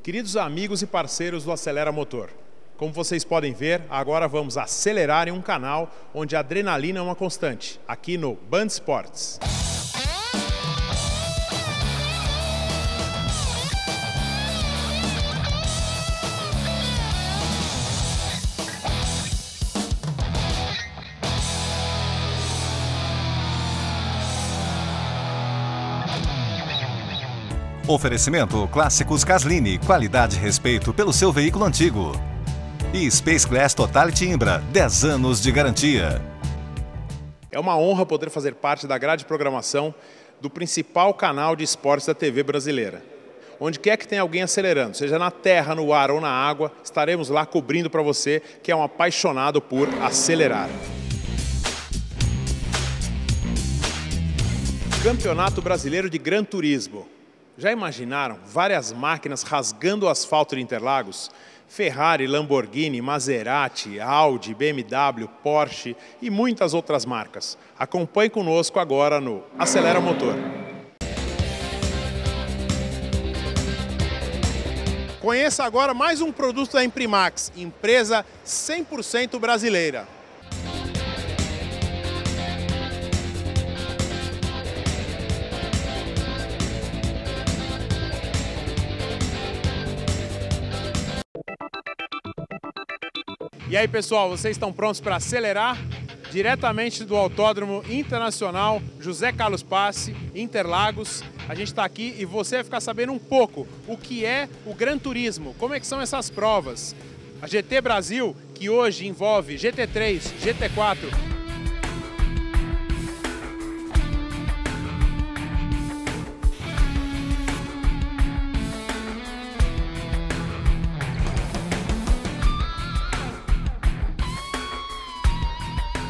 Queridos amigos e parceiros do Acelera Motor, como vocês podem ver, agora vamos acelerar em um canal onde a adrenalina é uma constante, aqui no Band Esportes. Oferecimento Clássicos Caslini, qualidade e respeito pelo seu veículo antigo. E Space Glass Totality Imbra, 10 anos de garantia. É uma honra poder fazer parte da grade de programação do principal canal de esportes da TV brasileira. Onde quer que tenha alguém acelerando, seja na terra, no ar ou na água, estaremos lá cobrindo para você que é um apaixonado por acelerar. Campeonato Brasileiro de Gran Turismo. Já imaginaram várias máquinas rasgando o asfalto de Interlagos? Ferrari, Lamborghini, Maserati, Audi, BMW, Porsche e muitas outras marcas. Acompanhe conosco agora no Acelera Motor. Conheça agora mais um produto da Imprimax, empresa 100% brasileira. E aí, pessoal, vocês estão prontos para acelerar? Diretamente do Autódromo Internacional José Carlos Passe, Interlagos. A gente está aqui e você vai ficar sabendo um pouco o que é o Gran Turismo, como é que são essas provas. A GT Brasil, que hoje envolve GT3, GT4...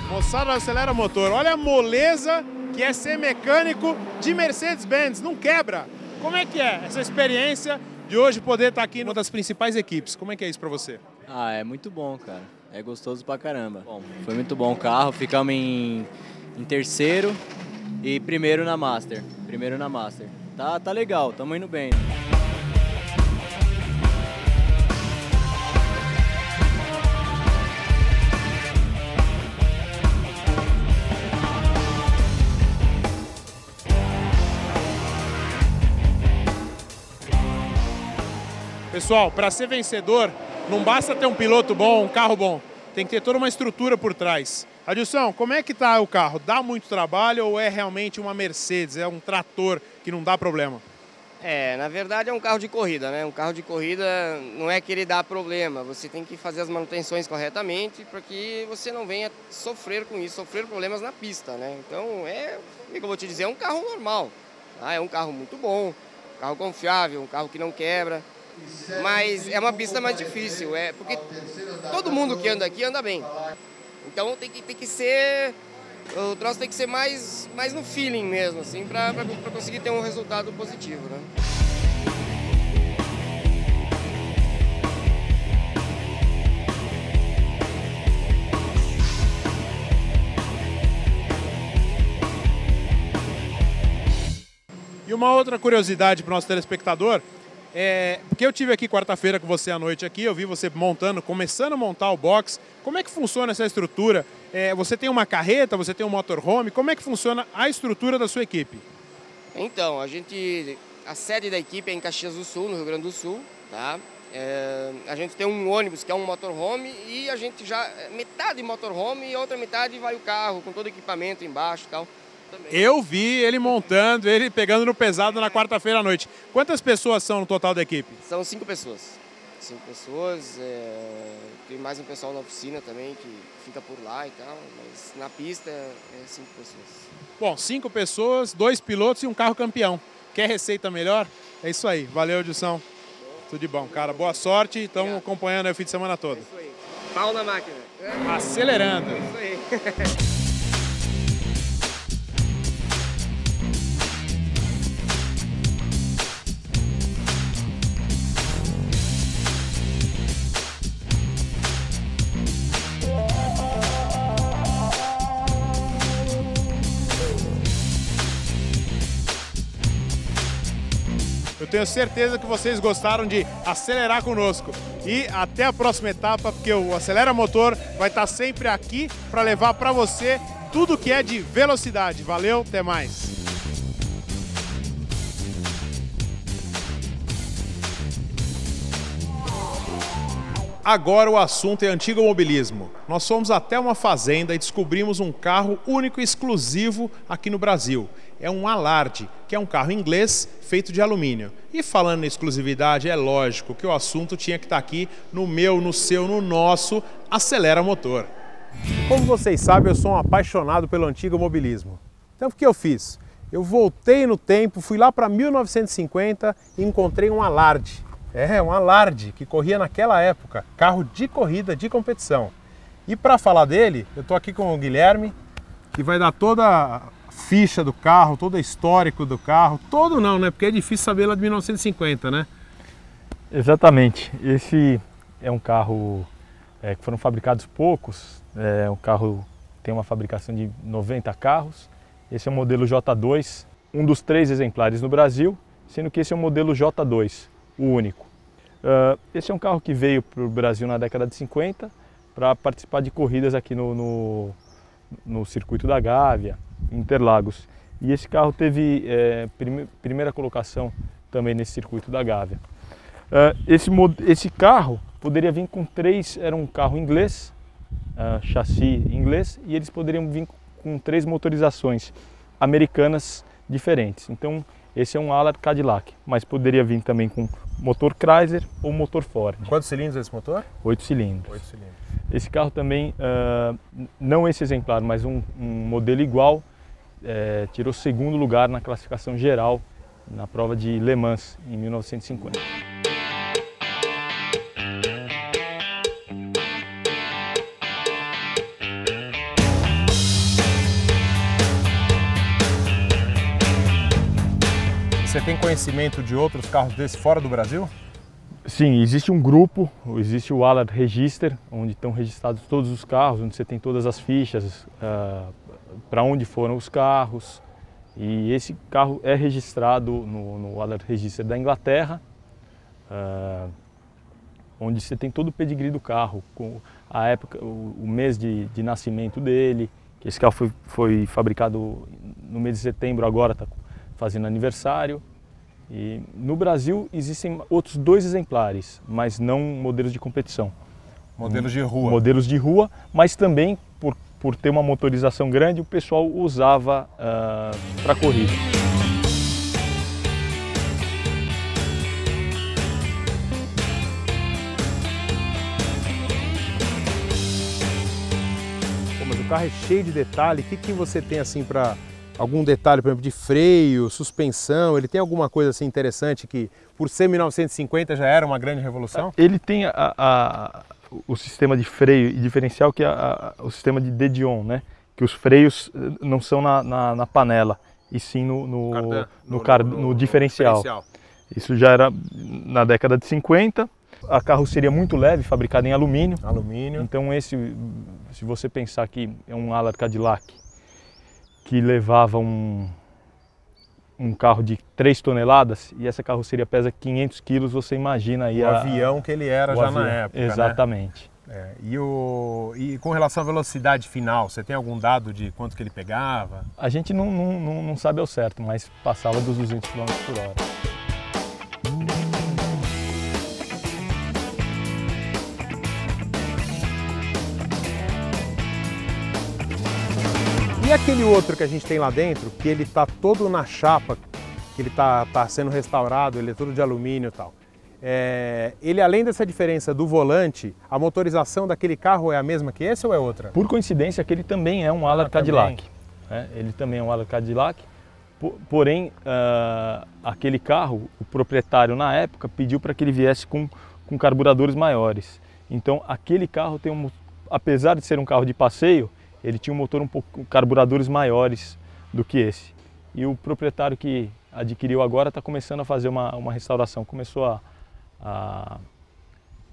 Moçada, Acelera Motor, olha a moleza que é ser mecânico de Mercedes-Benz, não quebra. Como é que é essa experiência de hoje poder estar aqui numa das principais equipes? Como é que é isso para você? É muito bom, cara. É gostoso pra caramba. Bom, foi muito bom o carro, ficamos em terceiro e primeiro na Master. Tá legal, estamos indo bem. Pessoal, para ser vencedor, não basta ter um piloto bom, um carro bom. Tem que ter toda uma estrutura por trás. Adilson, como é que está o carro? Dá muito trabalho ou é realmente uma Mercedes? É um trator que não dá problema? Na verdade é um carro de corrida, né? Um carro de corrida não é que ele dá problema. Você tem que fazer as manutenções corretamente para que você não venha sofrer com isso, sofrer problemas na pista, né? Então, como eu vou te dizer, é um carro normal. Tá? É um carro muito bom, um carro confiável, um carro que não quebra. Mas é uma pista mais difícil, porque todo mundo que anda aqui anda bem. Então tem que ser, o troço tem que ser mais no feeling mesmo, assim, para conseguir ter um resultado positivo, né? E uma outra curiosidade para o nosso telespectador, porque eu tive aqui quarta-feira com você à noite aqui, eu vi você começando a montar o box. Como é que funciona essa estrutura? Você tem uma carreta, você tem um motorhome, como é que funciona a estrutura da sua equipe? Então, a sede da equipe é em Caxias do Sul, no Rio Grande do Sul, tá? A gente tem um ônibus que é um motorhome e a gente metade motorhome e outra metade vai o carro com todo o equipamento embaixo e tal. Eu vi ele montando, ele pegando no pesado na quarta-feira à noite. Quantas pessoas são no total da equipe? São 5 pessoas. 5 pessoas, tem mais um pessoal na oficina também que fica por lá e tal, mas na pista é 5 pessoas. Bom, 5 pessoas, 2 pilotos e um carro campeão. Quer receita melhor? É isso aí. Valeu, Edson. Tudo de bom, cara. Boa sorte. Estamos acompanhando aí o fim de semana todo. É isso aí. Pau na máquina. Acelerando. É isso aí. Eu tenho certeza que vocês gostaram de acelerar conosco. E até a próxima etapa, porque o Acelera Motor vai estar sempre aqui para levar para você tudo que é de velocidade. Valeu, até mais! Agora o assunto é antigo mobilismo. Nós fomos até uma fazenda e descobrimos um carro único e exclusivo aqui no Brasil. É um Allard, que é um carro inglês feito de alumínio. E falando em exclusividade, é lógico que o assunto tinha que estar aqui no meu, no seu, no nosso Acelera Motor. Como vocês sabem, eu sou um apaixonado pelo antigo mobilismo. Então o que eu fiz? Eu voltei no tempo, fui lá para 1950 e encontrei um Allard. Um Allard que corria naquela época, carro de corrida, de competição. E para falar dele, eu estou aqui com o Guilherme, que vai dar toda a ficha do carro, todo o histórico do carro. Todo não, né? Porque é difícil saber lá de 1950, né? Exatamente. Esse é um carro que foram fabricados poucos. Um carro tem uma fabricação de 90 carros. Esse é o modelo J2, um dos 3 exemplares no Brasil, sendo que esse é o modelo J2. O único. Esse é um carro que veio para o Brasil na década de 50 para participar de corridas aqui no circuito da Gávea, Interlagos. E esse carro teve primeira colocação também nesse circuito da Gávea. Esse carro poderia vir com 3, era um carro inglês, chassi inglês, e eles poderiam vir com 3 motorizações americanas diferentes. Então, esse é um Allard Cadillac, mas poderia vir também com motor Chrysler ou motor Ford. Quantos cilindros é esse motor? 8 cilindros. 8 cilindros. Esse carro também, não esse exemplar, mas um modelo igual, tirou 2º lugar na classificação geral na prova de Le Mans em 1950. Você tem conhecimento de outros carros desse fora do Brasil? Sim, existe um grupo, existe o Allard Register, onde estão registrados todos os carros, onde você tem todas as fichas, para onde foram os carros. E esse carro é registrado no Allard Register da Inglaterra, onde você tem todo o pedigree do carro, com a época, o mês de nascimento dele. Esse carro foi fabricado no mês de setembro, agora está fazendo aniversário. E no Brasil existem outros 2 exemplares, mas não modelos de competição. Modelos de rua. Modelos de rua, mas também por ter uma motorização grande, o pessoal usava para corrida. Pô, mas o carro é cheio de detalhe. O que você tem assim para... Algum detalhe, por exemplo, de freio, suspensão? Ele tem alguma coisa assim interessante que, por ser 1950, já era uma grande revolução? Ele tem o sistema de freio e diferencial, que é o sistema de DDON, né? Que os freios não são na panela, e sim no diferencial. Isso já era na década de 50. A carroceria muito leve, fabricada em alumínio. Então se você pensar que é um Allard Cadillac, que levava um carro de 3 toneladas e essa carroceria pesa 500 quilos, você imagina aí o avião que ele era já na época. Exatamente. Né? E com relação à velocidade final, você tem algum dado de quanto que ele pegava? A gente não sabe ao certo, mas passava dos 200 km por hora. E aquele outro que a gente tem lá dentro, que ele está todo na chapa, que ele está sendo restaurado, ele é todo de alumínio e tal. Ele, além dessa diferença do volante, a motorização daquele carro é a mesma que esse ou é outra? Por coincidência, aquele também é um Allard Cadillac. Ele também é um Allard Cadillac, porém, aquele carro, o proprietário na época pediu para que ele viesse com carburadores maiores. Então, aquele carro tem apesar de ser um carro de passeio, ele tinha um motor carburadores maiores do que esse. E o proprietário que adquiriu agora está começando a fazer uma restauração. Começou a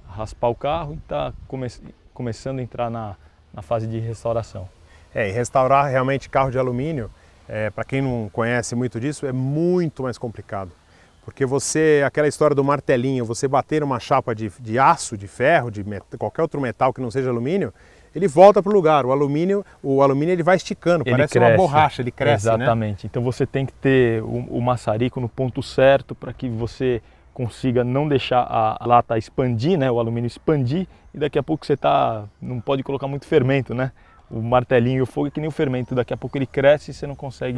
raspar o carro e está começando a entrar na fase de restauração. E restaurar realmente carro de alumínio, para quem não conhece muito disso, é muito mais complicado. Porque aquela história do martelinho, você bater numa chapa de aço, de ferro, qualquer outro metal que não seja alumínio, ele volta para o lugar. O alumínio ele vai esticando, ele parece cresce, uma borracha, ele cresce, exatamente. Né? Então você tem que ter o maçarico no ponto certo para que você consiga não deixar a lata expandir, né? O alumínio expandir, e daqui a pouco você não pode colocar muito fermento, né? O martelinho e o fogo é que nem o fermento, daqui a pouco ele cresce e você não consegue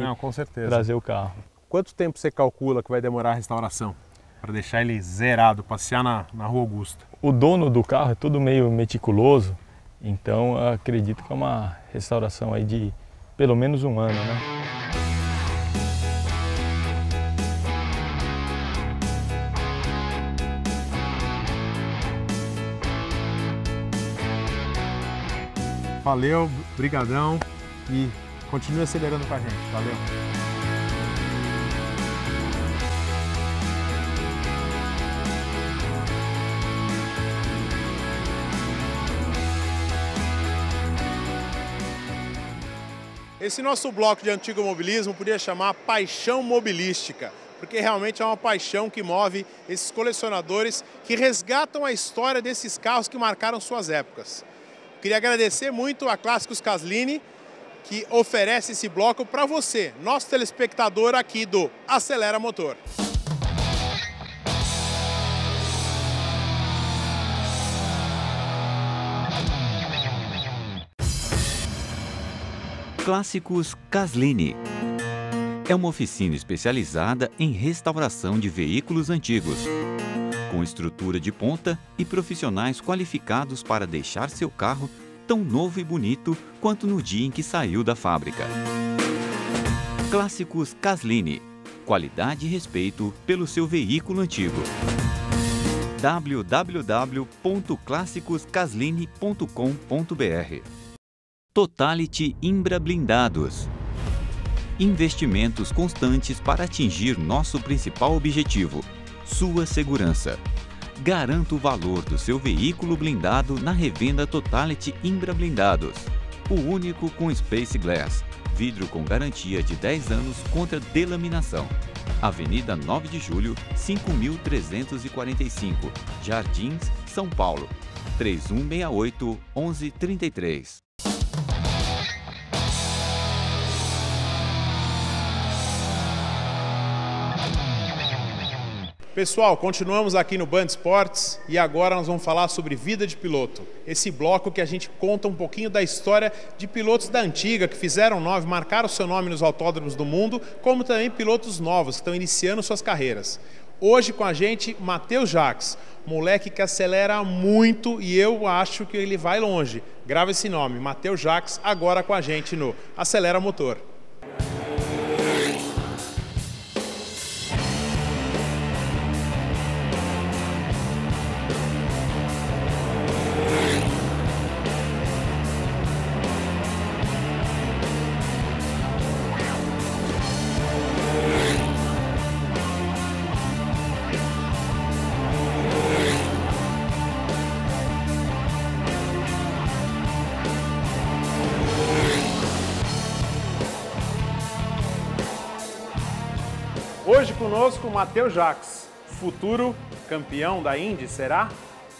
trazer o carro. Quanto tempo você calcula que vai demorar a restauração? Para deixar ele zerado, passear na Rua Augusta? O dono do carro é tudo meio meticuloso, então eu acredito que é uma restauração aí de pelo menos 1 ano, né? Valeu, brigadão e continue acelerando com a gente. Valeu. Esse nosso bloco de antigo mobilismo podia chamar Paixão Mobilística, porque realmente é uma paixão que move esses colecionadores que resgatam a história desses carros que marcaram suas épocas. Queria agradecer muito a Clássicos Caslini, que oferece esse bloco para você, nosso telespectador aqui do Acelera Motor. Clássicos Caslini é uma oficina especializada em restauração de veículos antigos, com estrutura de ponta e profissionais qualificados para deixar seu carro tão novo e bonito quanto no dia em que saiu da fábrica. Clássicos Caslini, qualidade e respeito pelo seu veículo antigo. www.classicoscaslini.com.br. Totality Imbra Blindados. Investimentos constantes para atingir nosso principal objetivo, sua segurança. Garanta o valor do seu veículo blindado na revenda Totality Imbra Blindados. O único com Space Glass, vidro com garantia de 10 anos contra delaminação. Avenida 9 de Julho, 5345, Jardins, São Paulo. 3168-1133. Pessoal, continuamos aqui no Band Esportes e agora nós vamos falar sobre vida de piloto. Esse bloco que a gente conta um pouquinho da história de pilotos da antiga que fizeram nome, marcaram seu nome nos autódromos do mundo, como também pilotos novos que estão iniciando suas carreiras. Hoje com a gente, Matheus Jacques, moleque que acelera muito e eu acho que ele vai longe. Grava esse nome, Matheus Jacques, agora com a gente no Acelera Motor. Hoje conosco, Matheus Jacques, futuro campeão da Indy, será?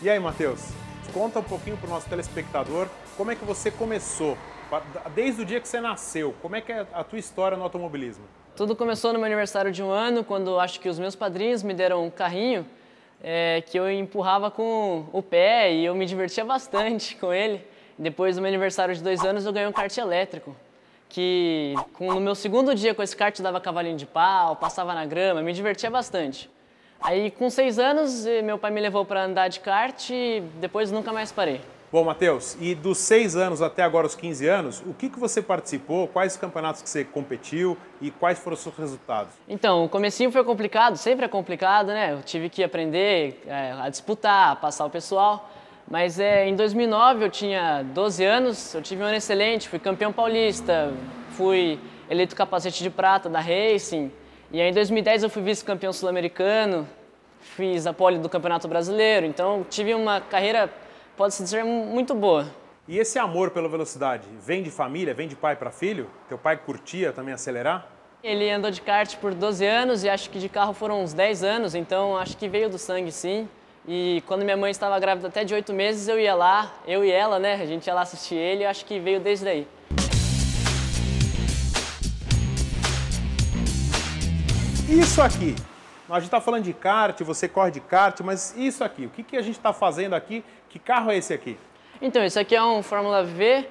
E aí, Matheus, conta um pouquinho para o nosso telespectador como é que você começou, desde o dia que você nasceu, como é que é a tua história no automobilismo? Tudo começou no meu aniversário de 1 ano, quando acho que os meus padrinhos me deram um carrinho que eu empurrava com o pé e eu me divertia bastante com ele. Depois do meu aniversário de 2 anos eu ganhei um kart elétrico, que no meu segundo dia com esse kart dava cavalinho de pau, passava na grama, me divertia bastante. Aí com 6 anos meu pai me levou para andar de kart e depois nunca mais parei. Bom, Matheus, e dos 6 anos até agora os 15 anos, o que você participou, quais campeonatos que você competiu e quais foram os seus resultados? Então, o comecinho foi complicado, sempre é complicado, né? Eu tive que aprender a disputar, a passar o pessoal. Mas em 2009 eu tinha 12 anos, eu tive um ano excelente, fui campeão paulista, fui eleito capacete de prata da Racing. E aí em 2010 eu fui vice-campeão sul-americano, fiz a pole do Campeonato Brasileiro, então tive uma carreira, pode-se dizer, muito boa. E esse amor pela velocidade, vem de família, vem de pai para filho? Teu pai curtia também acelerar? Ele andou de kart por 12 anos e acho que de carro foram uns 10 anos, então acho que veio do sangue, sim. E quando minha mãe estava grávida até de 8 meses, eu ia lá, eu e ela, né? A gente ia lá assistir ele e acho que veio desde daí. Isso aqui, a gente está falando de kart, você corre de kart, mas isso aqui, o que a gente está fazendo aqui? Que carro é esse aqui? Então, esse aqui é um Fórmula V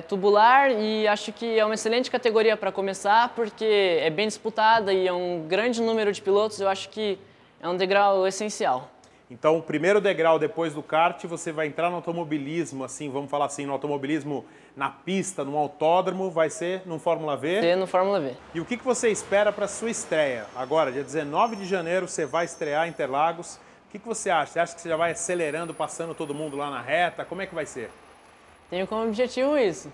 tubular e acho que é uma excelente categoria para começar porque é bem disputada e é um grande número de pilotos, eu acho que é um degrau essencial. Então, o primeiro degrau depois do kart, você vai entrar no automobilismo, assim, vamos falar assim, no automobilismo na pista, no autódromo, vai ser no Fórmula V? Ser no Fórmula V. E o que você espera para a sua estreia? Agora, dia 19 de janeiro, você vai estrear em Interlagos. O que você acha? Você acha que você já vai acelerando, passando todo mundo lá na reta? Como é que vai ser? Tenho como objetivo isso.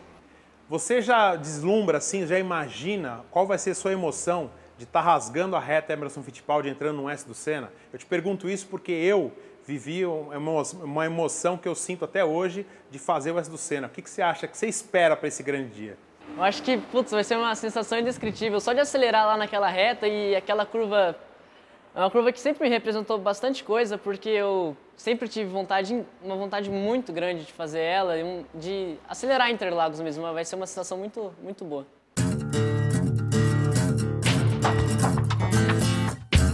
Você já deslumbra, assim, já imagina qual vai ser a sua emoção de estar rasgando a reta Emerson Fittipaldi entrando no S do Senna? Eu te pergunto isso porque eu vivi uma emoção que eu sinto até hoje de fazer o S do Senna. O que você acha, que você espera para esse grande dia? Eu acho que, putz, vai ser uma sensação indescritível. Só de acelerar lá naquela reta e aquela curva... É uma curva que sempre me representou bastante coisa, porque eu sempre tive uma vontade muito grande de fazer ela, de acelerar Interlagos mesmo. Vai ser uma sensação muito, muito boa.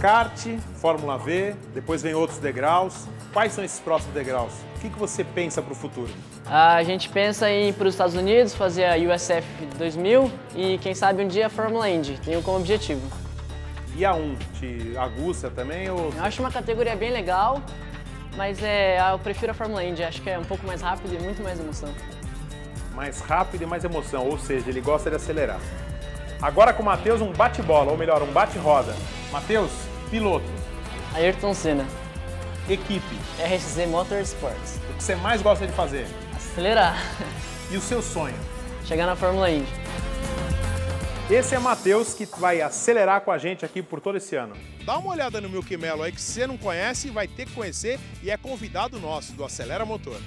Kart, Fórmula V, depois vem outros degraus. Quais são esses próximos degraus? O que você pensa para o futuro? A gente pensa em ir para os Estados Unidos, fazer a USF 2000 e quem sabe um dia a Fórmula Indy. Tenho como objetivo. E a 1, te aguça também? Ou... Eu acho uma categoria bem legal, mas eu prefiro a Fórmula Indy. Acho que é um pouco mais rápido e muito mais emoção. Mais rápido e mais emoção, ou seja, ele gosta de acelerar. Agora com o Matheus, um bate-bola, ou melhor, um bate-roda. Matheus, piloto. Ayrton Senna. Equipe. RSZ Motorsports. O que você mais gosta de fazer? Acelerar. E o seu sonho? Chegar na Fórmula Indy. Esse é Matheus, que vai acelerar com a gente aqui por todo esse ano. Dá uma olhada no Milk Melo aí que você não conhece, vai ter que conhecer e é convidado nosso do Acelera Motor.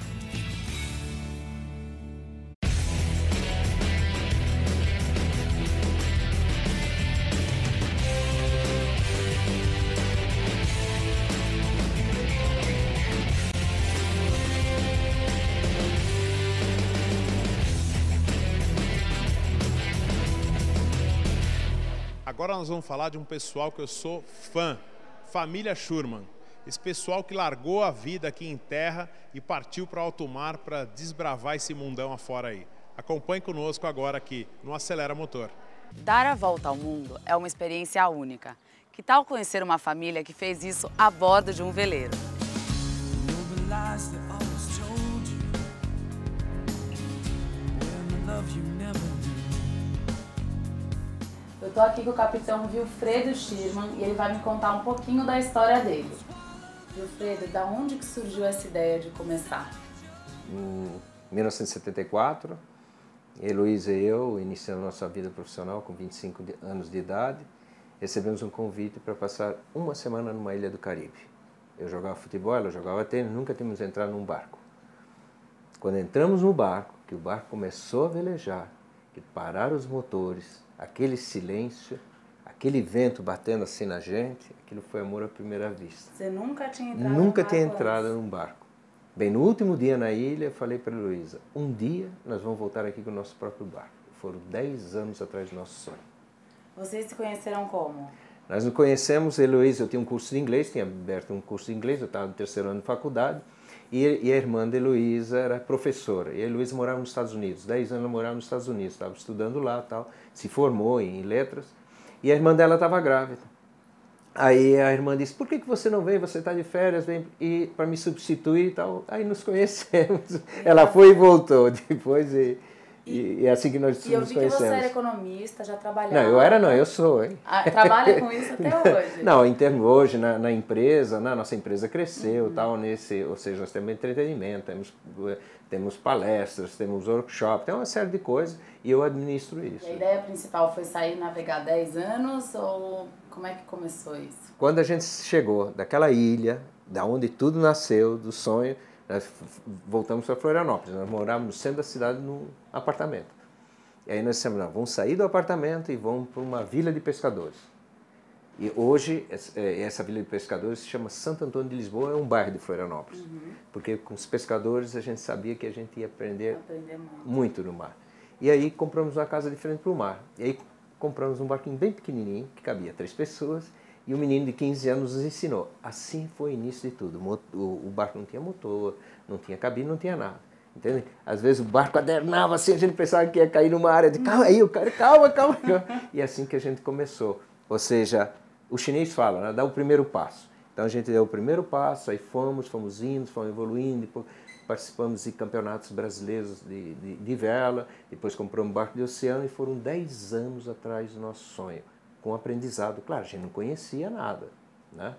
Agora nós vamos falar de um pessoal que eu sou fã, família Schurman. Esse pessoal que largou a vida aqui em terra e partiu para alto mar para desbravar esse mundão afora aí. Acompanhe conosco agora aqui no Acelera Motor. Dar a volta ao mundo é uma experiência única. Que tal conhecer uma família que fez isso a bordo de um veleiro? Eu tô aqui com o capitão Wilfredo Schirman e ele vai me contar um pouquinho da história dele. Wilfredo, da onde que surgiu essa ideia de começar? Em 1974, Heloísa e eu iniciamos nossa vida profissional com 25 anos de idade. Recebemos um convite para passar uma semana numa ilha do Caribe. Eu jogava futebol, ela jogava tênis, nunca tínhamos entrado num barco. Quando entramos no barco, que o barco começou a velejar, que pararam os motores, aquele silêncio, aquele vento batendo assim na gente, aquilo foi amor à primeira vista. Você nunca tinha entrado Nunca tinha entrado num barco. Bem, no último dia na ilha, eu falei para a Heloísa, um dia nós vamos voltar aqui com o nosso próprio barco. Foram 10 anos atrás do nosso sonho. Vocês se conheceram como? Nós nos conhecemos, Heloísa, eu tinha um curso de inglês, tinha aberto um curso de inglês, eu estava no 3º ano de faculdade, e a irmã de Heloísa era professora. E a Heloísa morava nos Estados Unidos, 10 anos ela morava nos Estados Unidos, estava estudando lá, tal, se formou em letras, e a irmã dela estava grávida. Aí a irmã disse, por que você não vem, você está de férias, vem para me substituir e tal. Aí nos conhecemos, ela foi e voltou depois e é assim que nós nos conhecemos. E eu vi que você era economista, já trabalhava... Não, eu sou, hein? Trabalha com isso até hoje? Não, em termos hoje, na empresa, nossa empresa cresceu, tal, ou seja, nós temos entretenimento, temos palestras, temos workshop, tem uma série de coisas e eu administro isso. E a ideia principal foi sair e navegar 10 anos ou como é que começou isso? Quando a gente chegou daquela ilha, da onde tudo nasceu, do sonho, nós voltamos para Florianópolis, nós morávamos no centro da cidade num apartamento. E aí nós dissemos, não, vamos sair do apartamento e vamos para uma vila de pescadores. E hoje, essa vila de pescadores se chama Santo Antônio de Lisboa, é um bairro de Florianópolis. Porque com os pescadores a gente sabia que a gente ia aprender muito no mar. E aí compramos uma casa diferente para o mar. E aí compramos um barquinho bem pequenininho, que cabia 3 pessoas, e um menino de 15 anos nos ensinou. Assim foi o início de tudo. O barco não tinha motor, não tinha cabine, não tinha nada. Entende? Às vezes o barco adernava assim, a gente pensava que ia cair numa área de calma aí, o cara, calma. E assim que a gente começou. Ou seja, o chinês fala, né, dá o primeiro passo. Então a gente deu o primeiro passo, aí fomos indo, fomos evoluindo, depois participamos de campeonatos brasileiros de vela, depois compramos um barco de oceano e foram 10 anos atrás do nosso sonho. Com aprendizado, claro, a gente não conhecia nada, né?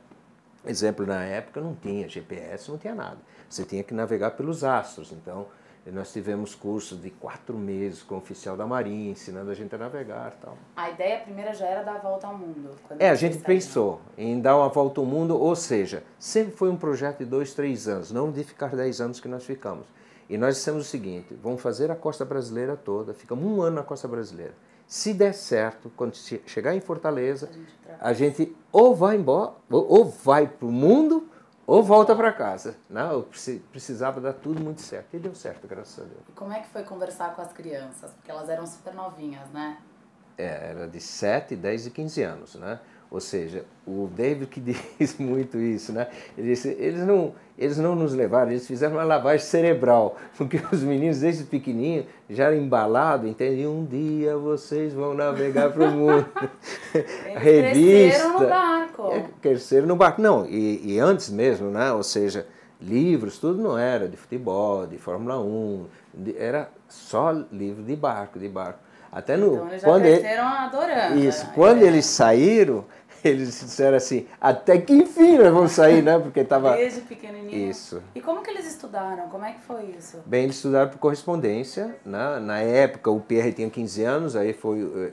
Exemplo, na época não tinha GPS, não tinha nada. Você tinha que navegar pelos astros. Então, nós tivemos cursos de 4 meses com o oficial da Marinha, ensinando a gente a navegar e tal. A ideia primeira já era dar a volta ao mundo? A gente pensou em dar uma volta ao mundo, ou seja, sempre foi um projeto de 2, 3 anos, não de ficar 10 anos que nós ficamos. E nós dissemos o seguinte, vamos fazer a costa brasileira toda, ficamos 1 ano na costa brasileira. Se der certo, quando chegar em Fortaleza, a gente ou vai embora, ou vai para o mundo, ou volta para casa. Não, eu precisava dar tudo muito certo. E deu certo, graças a Deus. E como é que foi conversar com as crianças? Porque elas eram super novinhas, né? Era de 7, 10 e 15 anos, né? Ou seja, o David que diz muito isso, né? Ele disse, eles não nos levaram, eles fizeram uma lavagem cerebral, porque os meninos desde pequenininho já eram embalados, entende? Um dia vocês vão navegar para o mundo. Eles cresceram no barco. Cresceram no barco. Não, e antes mesmo, né? Ou seja, livros, tudo não era de futebol, de Fórmula 1, era só livro de barco. Até no, então eles já cresceram adorando. Isso, quando eles saíram, eles disseram assim, até que enfim nós vamos sair, né? Porque estava... Desde pequenininho. Isso. E como que eles estudaram? Como é que foi isso? Bem, eles estudaram por correspondência, né? Na época o Pierre tinha 15 anos, aí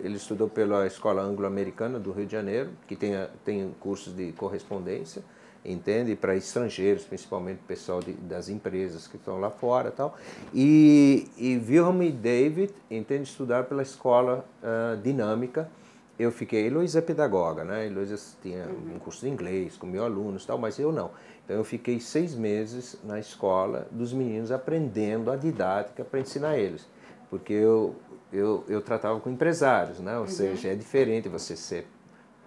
ele estudou pela Escola Anglo-Americana do Rio de Janeiro, que tem cursos de correspondência, entende? Para estrangeiros, principalmente pessoal das empresas que estão lá fora e tal. E Wilhelm e David, entende? Estudaram pela Escola Dinâmica. Eu fiquei, Heloísa é pedagoga, né? Heloísa tinha um curso de inglês com 1000 alunos e tal, mas eu não. Então eu fiquei 6 meses na escola dos meninos aprendendo a didática para ensinar eles. Porque eu tratava com empresários, né? Ou seja, é diferente você ser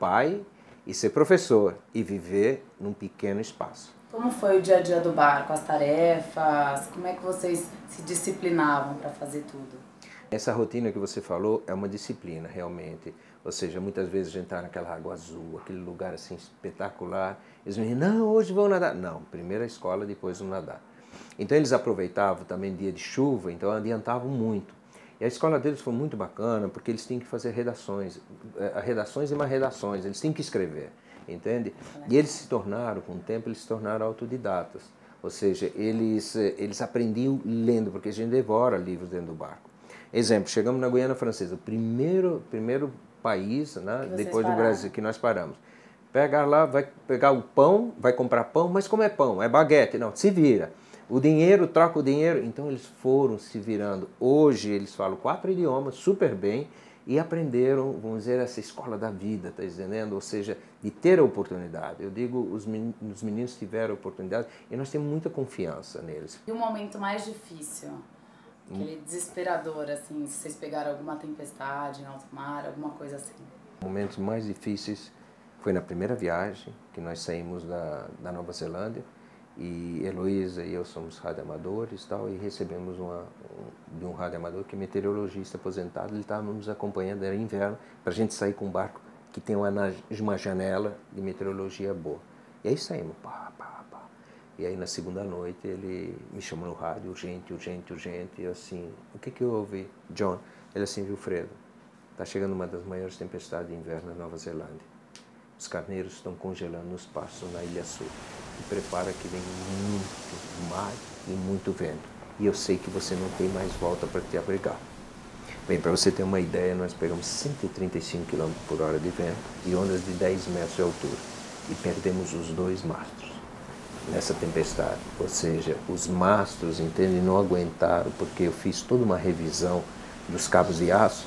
pai e ser professor e viver num pequeno espaço. Como foi o dia a dia do barco, as tarefas, como é que vocês se disciplinavam para fazer tudo? Essa rotina que você falou é uma disciplina, realmente. Ou seja, muitas vezes a gente está naquela água azul, aquele lugar assim espetacular. Eles me dizem, não, hoje vão nadar. Não, primeiro a escola, depois o nadar. Então eles aproveitavam também dia de chuva, então adiantavam muito. E a escola deles foi muito bacana, porque eles tinham que fazer redações e mais redações, eles tinham que escrever, entende? E eles se tornaram, com o tempo, eles se tornaram autodidatas. Ou seja, eles aprendiam lendo, porque a gente devora livros dentro do barco. Exemplo, chegamos na Guiana Francesa, o primeiro país, né, depois do Brasil, que nós paramos. Pegar lá, vai pegar o pão, vai comprar pão, mas como é pão? É baguete? Não, se vira. O dinheiro, troca o dinheiro. Então eles foram se virando. Hoje eles falam 4 idiomas super bem e aprenderam, vamos dizer, essa escola da vida, tá entendendo? Ou seja, de ter a oportunidade. Eu digo, os meninos tiveram a oportunidade e nós temos muita confiança neles. E o momento mais difícil? Aquele desesperador, assim, se vocês pegaram alguma tempestade em alto mar, alguma coisa assim. Momentos mais difíceis foi na primeira viagem, que nós saímos da Nova Zelândia, e Heloísa e eu somos radioamadores e tal, e recebemos de um radioamador que é meteorologista aposentado, ele estava nos acompanhando, era inverno, para a gente sair com um barco que tem uma janela de meteorologia boa. E aí saímos, pá. E aí na segunda noite ele me chamou no rádio, urgente, e eu assim, o que houve, John? Ele assim, Wilfredo, está chegando uma das maiores tempestades de inverno na Nova Zelândia. Os carneiros estão congelando nos pastos na Ilha Sul. E prepara que vem muito mar e muito vento. E eu sei que você não tem mais volta para te abrigar. Bem, para você ter uma ideia, nós pegamos 135 km por hora de vento e ondas de 10 metros de altura. E perdemos os 2 mastros nessa tempestade. Ou seja, os mastros, entende, não aguentaram, porque eu fiz toda uma revisão dos cabos de aço,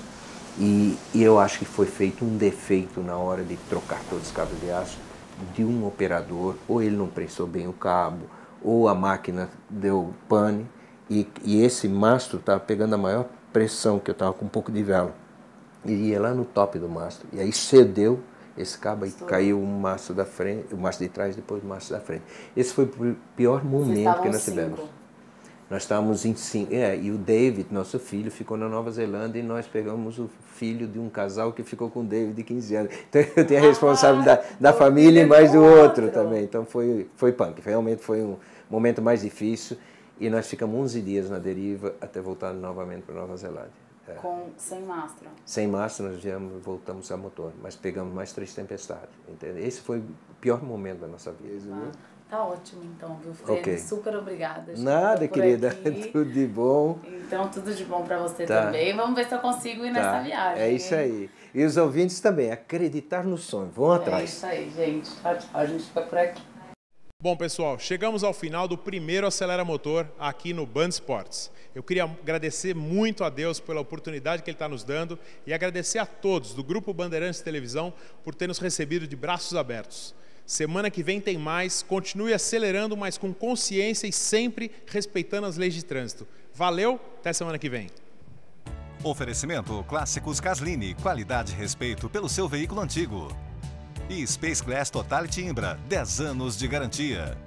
e eu acho que foi feito um defeito na hora de trocar todos os cabos de aço de um operador, ou ele não prensou bem o cabo, ou a máquina deu pane, e esse mastro estava pegando a maior pressão, que eu estava com um pouco de vela, e ia lá no top do mastro, e aí cedeu esse cabo, e caiu o mastro da frente, o mastro de trás, depois o mastro da frente. Esse foi o pior momento que nós tivemos. Nós estávamos em 5, e o David, nosso filho, ficou na Nova Zelândia, e nós pegamos o filho de um casal que ficou com o David de 15 anos. Então eu tenho a responsabilidade da família e mais do outro também. Então foi punk, realmente foi um momento mais difícil, e nós ficamos 11 dias na deriva até voltar novamente para a Nova Zelândia. Sem mastro? Sem mastro, nós voltamos a motor, mas pegamos mais 3 tempestades. Entendeu? Esse foi o pior momento da nossa vida. Tá ótimo, então, viu, Fredo? Okay. Super obrigada. Nada, querida. Tudo de bom. Então, tudo de bom para você também. Vamos ver se eu consigo ir nessa viagem. É isso aí. E os ouvintes também, acreditar no sonho. Vão atrás. É isso aí, gente. Tchau, tchau. A gente fica por aqui. Bom, pessoal, chegamos ao final do primeiro Acelera Motor aqui no Band Esportes. Eu queria agradecer muito a Deus pela oportunidade que Ele está nos dando e agradecer a todos do Grupo Bandeirantes Televisão por ter nos recebido de braços abertos. Semana que vem tem mais, continue acelerando, mas com consciência e sempre respeitando as leis de trânsito. Valeu, até semana que vem. Oferecimento Clássicos Caslini, qualidade e respeito pelo seu veículo antigo. E Space Glass Totality Imbra, 10 anos de garantia.